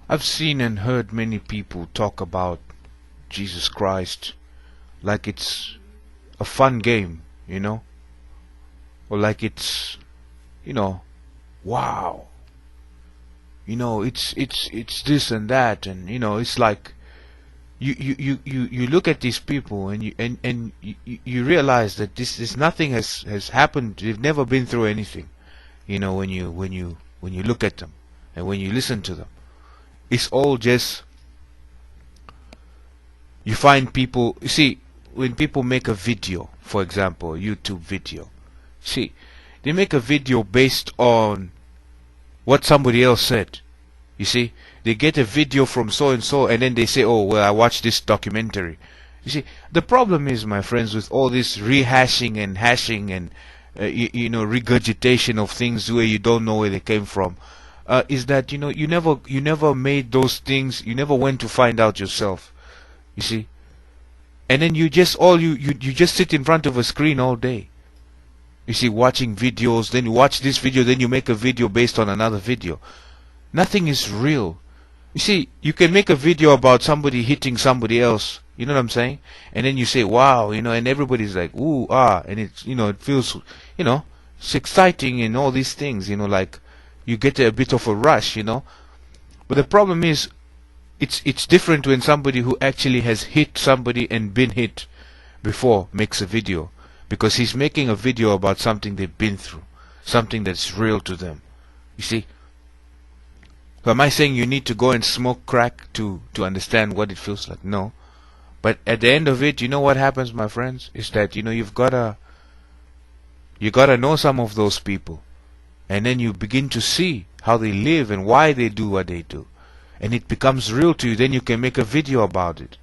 I've seen and heard many people talk about Jesus Christ like it's a fun game, or like it's, you know, wow, it's this and that, and it's like you look at these people and you realize that this nothing has happened. They've never been through anything, when you look at them and when you listen to them. It's all just, you find people, you see, when people make a video, for example, a YouTube video, see, they make a video based on what somebody else said. You see, they get a video from so and so, and then they say, oh well, I watched this documentary. You see, the problem is, my friends, with all this rehashing and hashing and regurgitation of things where you don't know where they came from, is that you never made those things. You never went to find out yourself. You see, and then you just sit in front of a screen all day. You see, watching videos, then you watch this video, then you make a video based on another video. Nothing is real. You see, you can make a video about somebody hitting somebody else, you know what I'm saying? And then you say, wow, and everybody's like, ooh, ah, and it's, it feels, it's exciting and all these things, like you get a bit of a rush, But the problem is, it's different when somebody who actually has hit somebody and been hit before makes a video, because he's making a video about something they've been through, something that's real to them. You see? So am I saying you need to go and smoke crack to understand what it feels like? No. But at the end of it, you know what happens, my friends? Is that, you gotta know some of those people. And then you begin to see how they live and why they do what they do. And it becomes real to you. Then you can make a video about it.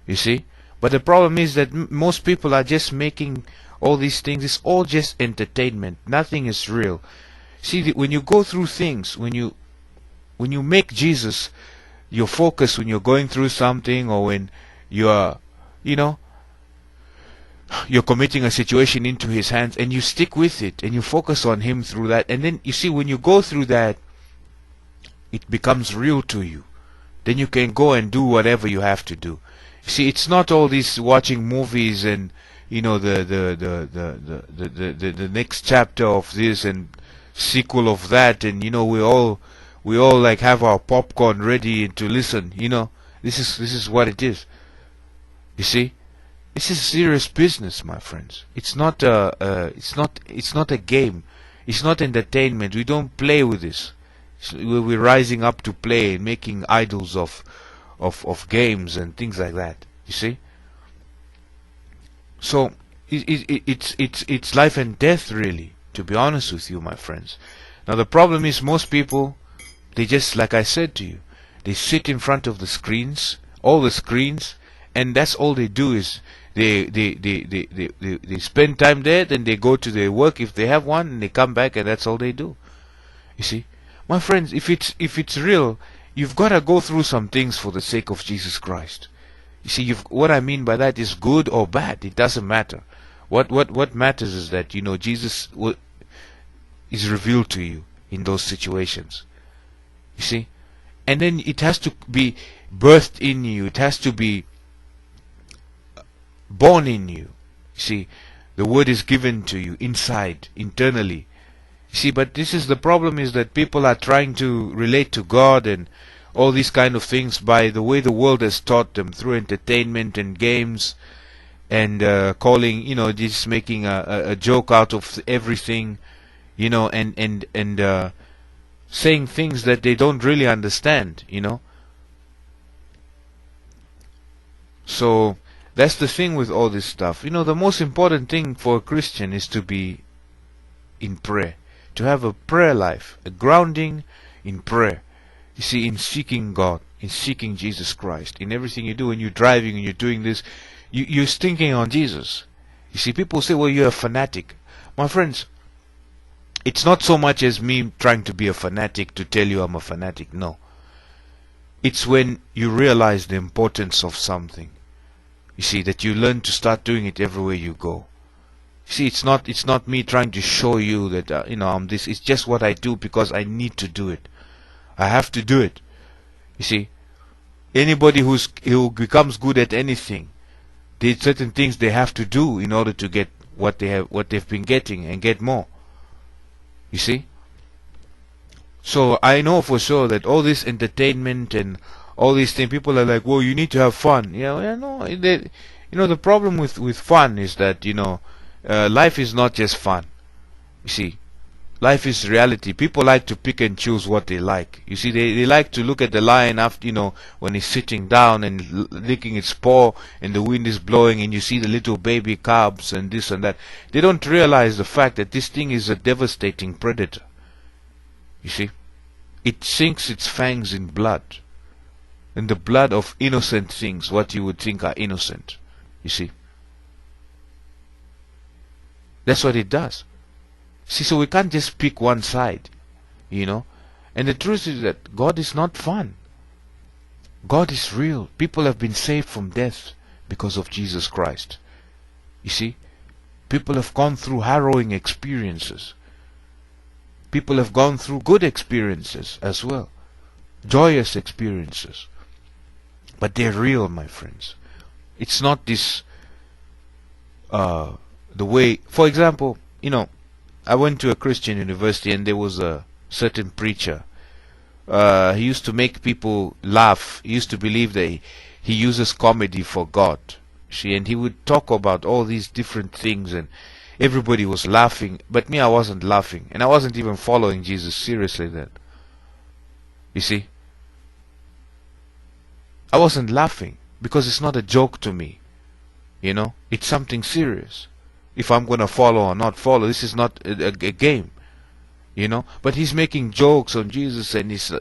You see? But the problem is that most people are just making all these things. It's all just entertainment. Nothing is real. See, when you go through things, when you make Jesus your focus, when you're going through something, or when you're committing a situation into His hands, and you stick with it and you focus on Him through that, and then you see, when you go through that, it becomes real to you. Then you can go and do whatever you have to do. You see, it's not all this watching movies and the next chapter of this and sequel of that, and we all like have our popcorn ready to listen. This is what it is. You see, this is serious business, my friends. It's not a game. It's not entertainment. We don't play with this. We're rising up to play and making idols of games and things like that. You see. So it's life and death, really. To be honest with you, my friends. Now the problem is, most people, they just, like I said to you, they sit in front of the screens, all the screens, and that's all they do is they spend time there, then they go to their work if they have one, and they come back, and that's all they do. You see, my friends, if it's real, you've got to go through some things for the sake of Jesus Christ. You see, what I mean by that is good or bad. It doesn't matter. What matters is that Jesus is revealed to you in those situations. You see? And then it has to be birthed in you. It has to be born in you. You see? The word is given to you inside, internally. You see, but this is the problem, is that people are trying to relate to God and all these kind of things by the way the world has taught them, through entertainment and games, and calling, just making a joke out of everything, and saying things that they don't really understand, So that's the thing with all this stuff. The most important thing for a Christian is to be in prayer, to have a prayer life, a grounding in prayer. You see, in seeking God, in seeking Jesus Christ, in everything you do. When you're driving and you're doing this, you're thinking on Jesus. You see, people say, well, you're a fanatic. My friends, it's not so much as me trying to be a fanatic to tell you I'm a fanatic. No. It's when you realize the importance of something. You see, that you learn to start doing it everywhere you go. You see, it's not me trying to show you that I'm this. It's just what I do because I need to do it. I have to do it. You see, anybody who becomes good at anything, there's certain things they have to do in order to get what they've been getting and get more. You see? So I know for sure that all this entertainment and all these things, people are like, well, you need to have fun. The problem with fun is that, life is not just fun. You see, life is reality. People like to pick and choose what they like. You see, they like to look at the lion after, when he's sitting down and licking its paw and the wind is blowing and you see the little baby cubs and this and that. They don't realize the fact that this thing is a devastating predator. You see, it sinks its fangs in blood. In the blood of innocent things, what you would think are innocent. You see, that's what it does. See, so we can't just pick one side, And the truth is that God is not fun. God is real. People have been saved from death because of Jesus Christ. You see, people have gone through harrowing experiences. People have gone through good experiences as well. Joyous experiences. But they're real, my friends. It's not this, the way, for example, I went to a Christian university and there was a certain preacher. He used to make people laugh. He used to believe that he uses comedy for God. See, and he would talk about all these different things and everybody was laughing. But me, I wasn't laughing. And I wasn't even following Jesus seriously then. You see? I wasn't laughing because it's not a joke to me. It's something serious. If I'm going to follow or not follow, this is not a game, But he's making jokes on Jesus and he's,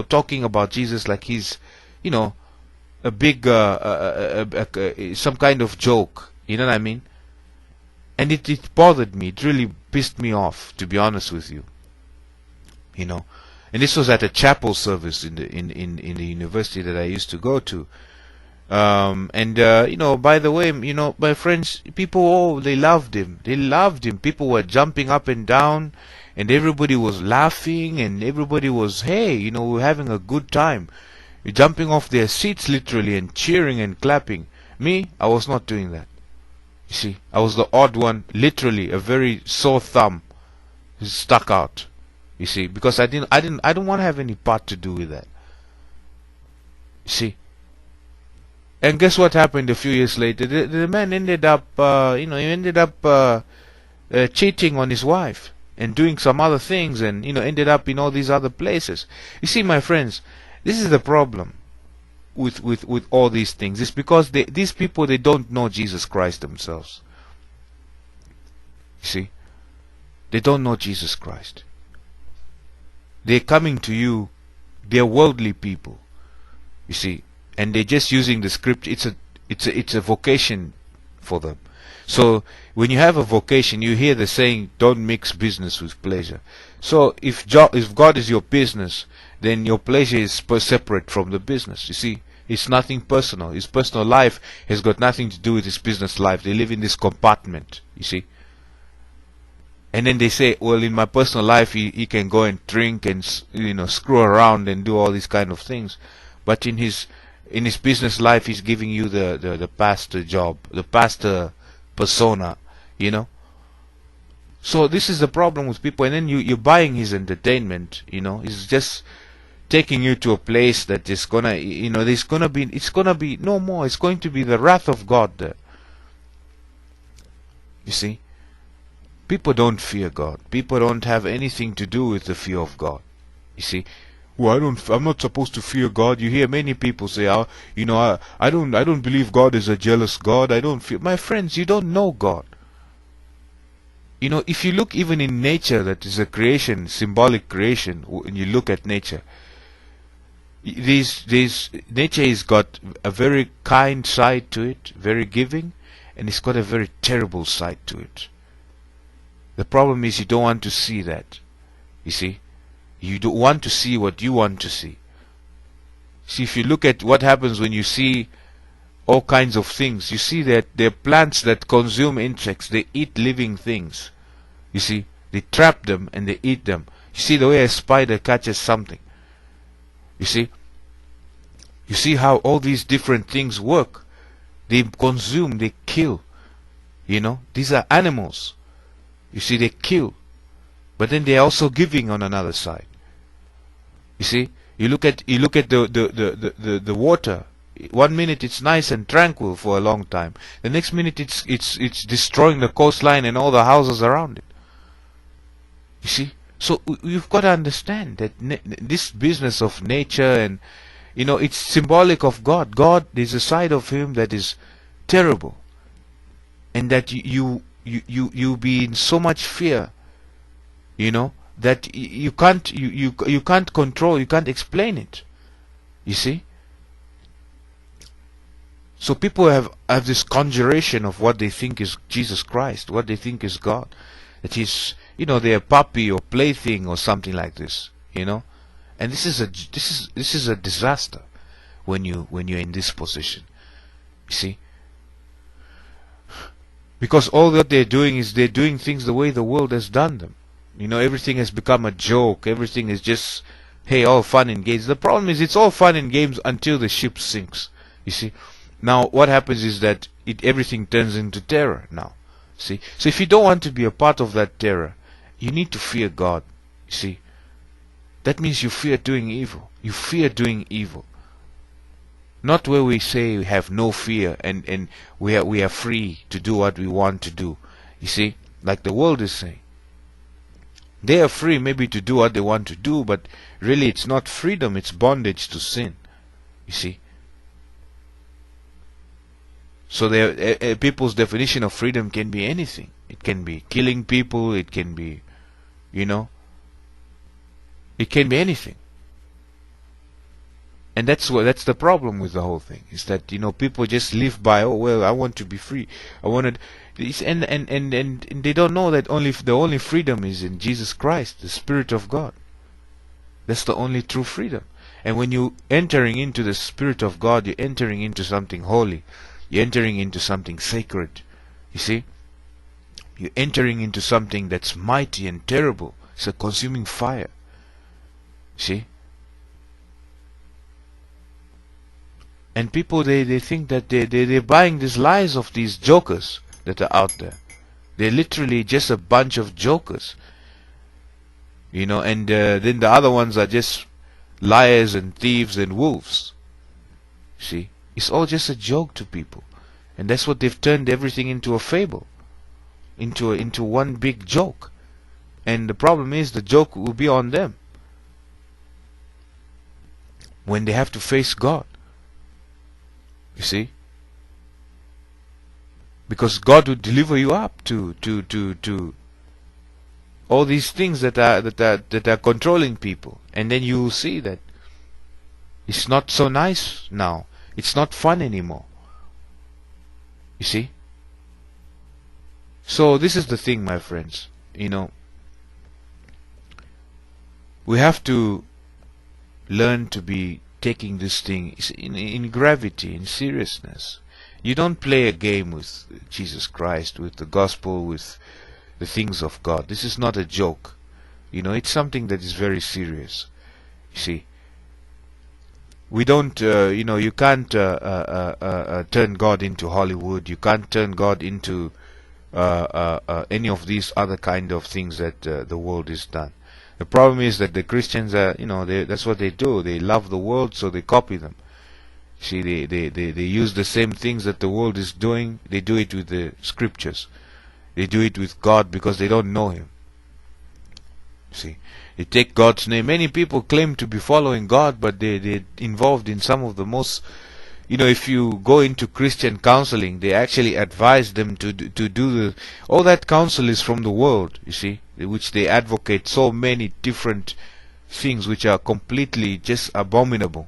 talking about Jesus like he's, a big, some kind of joke. You know what I mean? And it bothered me. It really pissed me off, to be honest with you. And this was at a chapel service in the university that I used to go to. By the way, my friends, people, they loved him. They loved him. People were jumping up and down and everybody was laughing and everybody was, hey, we're having a good time. You're jumping off their seats literally and cheering and clapping. Me, I was not doing that. You see, I was the odd one, literally a very sore thumb stuck out. You see, because I don't want to have any part to do with that. You see. And guess what happened a few years later? The man ended up, cheating on his wife and doing some other things and, ended up in all these other places. You see, my friends, this is the problem with all these things. It's because these people, they don't know Jesus Christ themselves. You see? They don't know Jesus Christ. They're coming to you, they're worldly people. You see? And they're just using the script. It's a vocation for them. So when you have a vocation, you hear the saying, don't mix business with pleasure. So if God is your business, then your pleasure is separate from the business. You see, it's nothing personal. His personal life has got nothing to do with his business life. They live in this compartment, you see. And then they say, well, in my personal life, he can go and drink and, screw around and do all these kind of things. But in his business life, he's giving you the pastor job, the pastor persona, So this is the problem with people. And then you're buying his entertainment, He's just taking you to a place that is gonna, it's gonna be no more. It's going to be the wrath of God there. You see? People don't fear God. People don't have anything to do with the fear of God. You see? Well, I'm not supposed to fear God. You hear many people say, I don't believe God is a jealous God. I don't fear. My friends, you don't know God. If you look even in nature, that is a creation, symbolic creation, when you look at nature, nature has got a very kind side to it, very giving, and it's got a very terrible side to it. The problem is you don't want to see that. You see? You don't want to see what you want to see. See, if you look at what happens when you see all kinds of things, you see that there are plants that consume insects. They eat living things. You see? They trap them and they eat them. You see the way a spider catches something. You see? You see how all these different things work. They consume, they kill. These are animals. You see, they kill. But then they're also giving on another side. You see, you look at the water. 1 minute it's nice and tranquil for a long time. The next minute it's destroying the coastline and all the houses around it. You see, so you've got to understand that this business of nature, and it's symbolic of God. God, there's a side of Him that is terrible, and that you be in so much fear, that you can't control, you can't explain it. You see. So people have this conjuration of what they think is Jesus Christ, what they think is God, that He's, they're a puppy or plaything or something like this, and this is a disaster when you're in this position. You see, because all that they're doing is they're doing things the way the world has done them. Everything has become a joke. Everything is just, hey, all fun and games. The problem is it's all fun and games until the ship sinks. You see. Now, what happens is that everything turns into terror now. See? So if you don't want to be a part of that terror, you need to fear God. You see? That means you fear doing evil. You fear doing evil. Not where we say we have no fear and we are free to do what we want to do. You see? Like the world is saying. They are free maybe to do what they want to do, but really it's not freedom, it's bondage to sin. You see? So people's definition of freedom can be anything. It can be killing people. It can be, it can be anything. And that's the problem with the whole thing. Is that people just live by, oh well, I want to be free. I wanted this, and they don't know that the only freedom is in Jesus Christ, the Spirit of God. That's the only true freedom. And when you entering into the Spirit of God, you're entering into something holy. You're entering into something sacred. You see? You're entering into something that's mighty and terrible. It's a consuming fire. See? And people, they think that they're buying these lies of these jokers that are out there. They're literally just a bunch of jokers. And then the other ones are just liars and thieves and wolves. See? It's all just a joke to people. And that's what they've turned everything into, a fable. Into one big joke. And the problem is the joke will be on them when they have to face God. You see? Because God will deliver you up to all these things that are controlling people. And then you will see that it's not so nice now. It's not fun anymore. You see? So this is the thing, my friends. We have to learn to be taking this thing in gravity, in seriousness. You don't play a game with Jesus Christ, with the gospel, with the things of God. This is not a joke. It's something that is very serious. You see? We don't, you can't turn God into Hollywood. You can't turn God into any of these other kind of things that the world has done. The problem is that the Christians are, that's what they do. They love the world, so they copy them. See, they use the same things that the world is doing. They do it with the scriptures. They do it with God because they don't know Him. See, they take God's name. Many people claim to be following God, but they're involved in some of the most, if you go into Christian counseling, they actually advise them to do all that counsel is from the world, you see, which they advocate so many different things which are completely just abominable,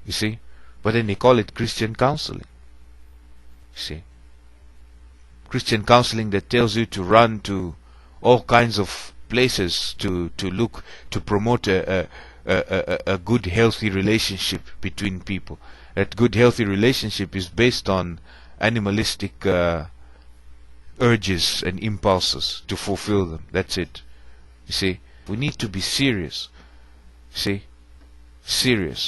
you see, but then they call it Christian counseling, you see. Christian counseling that tells you to run to all kinds of places to promote a good healthy relationship between people. That good healthy relationship is based on animalistic urges and impulses to fulfill them. That's it. You see, we need to be serious. See, serious.